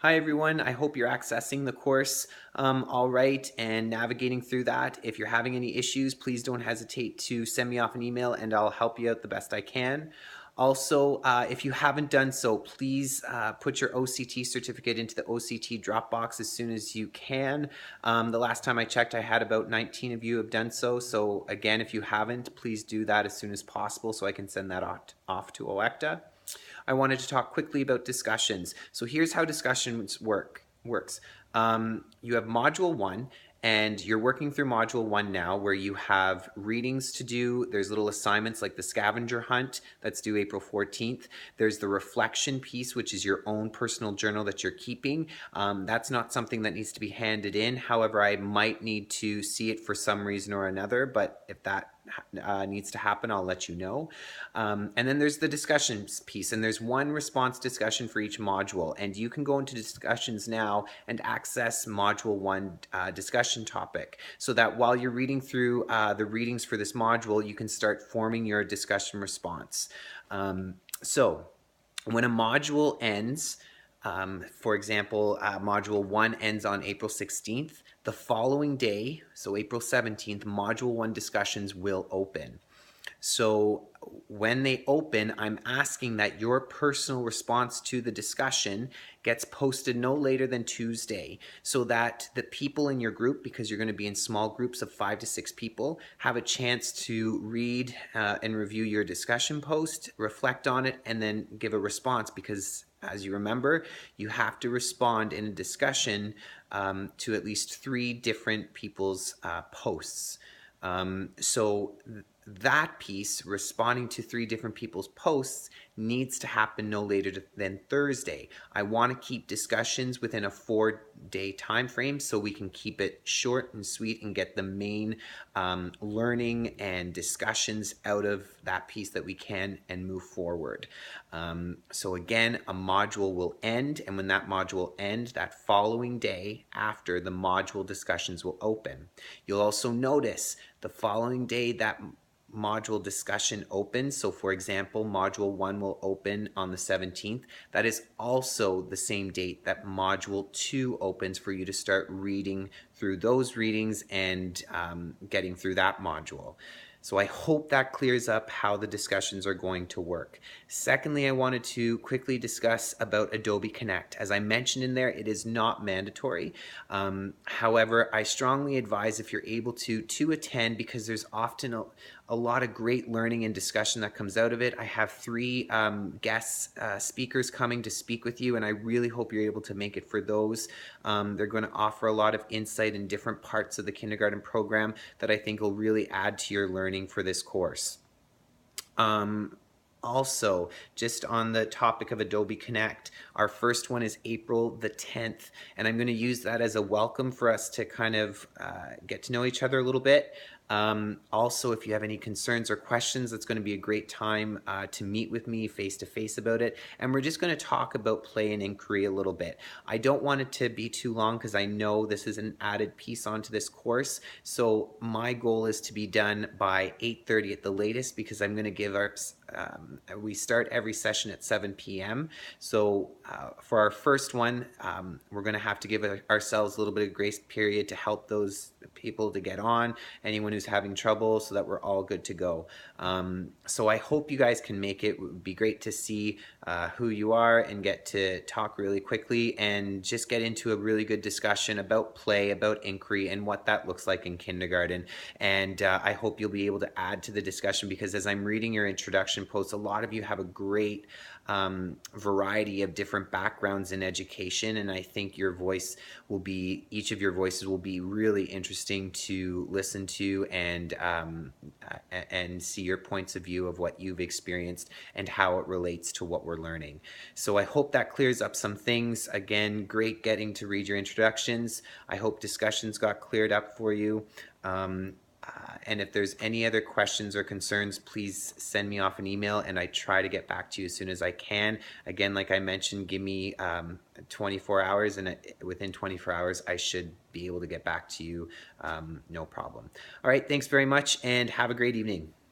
Hi everyone, I hope you're accessing the course all right and navigating through that. If you're having any issues, please don't hesitate to send me off an email and I'll help you out the best I can. Also, if you haven't done so, please put your OCT certificate into the OCT Dropbox as soon as you can. The last time I checked, I had about 19 of you have done so. So again, if you haven't, please do that as soon as possible so I can send that off to OECTA. I wanted to talk quickly about discussions. So here's how discussions works. You have module 1, and you're working through module 1 now, where you have readings to do. There's little assignments like the scavenger hunt that's due April 14th. There's the reflection piece, which is your own personal journal that you're keeping. That's not something that needs to be handed in. However, I might need to see it for some reason or another, but if that needs to happen, I'll let you know. And then there's the discussions piece, and there's one response discussion for each module, and you can go into discussions now and access module 1 discussion topic, so that while you're reading through the readings for this module, you can start forming your discussion response. So when a module ends, for example, module 1 ends on April 16th. The following day, so April 17th, module 1 discussions will open. So when they open, I'm asking that your personal response to the discussion gets posted no later than Tuesday, so that the people in your group, because you're going to be in small groups of 5 to 6 people, have a chance to read and review your discussion post, reflect on it, and then give a response, because as you remember, you have to respond in a discussion to at least 3 different people's posts. So that piece, responding to 3 different people's posts, needs to happen no later than Thursday. I want to keep discussions within a 4-day time frame so we can keep it short and sweet and get the main learning and discussions out of that piece that we can and move forward. So again, a module will end, and when that module ends, that following day after, the module discussions will open. You'll also notice the following day that module discussion opens. So for example, module 1 will open on the 17th. That is also the same date that module 2 opens, for you to start reading through those readings and getting through that module. So I hope that clears up how the discussions are going to work. Secondly, I wanted to quickly discuss about Adobe Connect. As I mentioned in there, it is not mandatory. However, I strongly advise, if you're able to attend, because there's often a lot of great learning and discussion that comes out of it. I have 3 guest speakers coming to speak with you, and I really hope you're able to make it for those. They're going to offer a lot of insight in different parts of the kindergarten program that I think will really add to your learning for this course. Also, just on the topic of Adobe Connect, our first one is April the 10th, and I'm going to use that as a welcome for us to kind of get to know each other a little bit. Also, if you have any concerns or questions, that's going to be a great time to meet with me face-to-face about it. And we're just going to talk about play and inquiry a little bit. I don't want it to be too long, because I know this is an added piece onto this course. So my goal is to be done by 8:30 at the latest, because I'm going to give our we start every session at 7 p.m. So for our first one, we're going to have to give ourselves a little bit of grace period to help those people to get on, anyone who's having trouble, so that we're all good to go. So I hope you guys can make it. It would be great to see who you are and get to talk really quickly and just get into a really good discussion about play, about inquiry, and what that looks like in kindergarten. And I hope you'll be able to add to the discussion, because as I'm reading your introduction posts, a lot of you have a great variety of different backgrounds in education, and I think your voice will be, each of your voices will be really interesting to listen to and see your points of view of what you've experienced and how it relates to what we're learning. So I hope that clears up some things. Again, great getting to read your introductions. I hope discussions got cleared up for you. And if there's any other questions or concerns, please send me off an email, and I try to get back to you as soon as I can. Again, like I mentioned, give me 24 hours, and within 24 hours, I should be able to get back to you, no problem. All right, thanks very much, and have a great evening.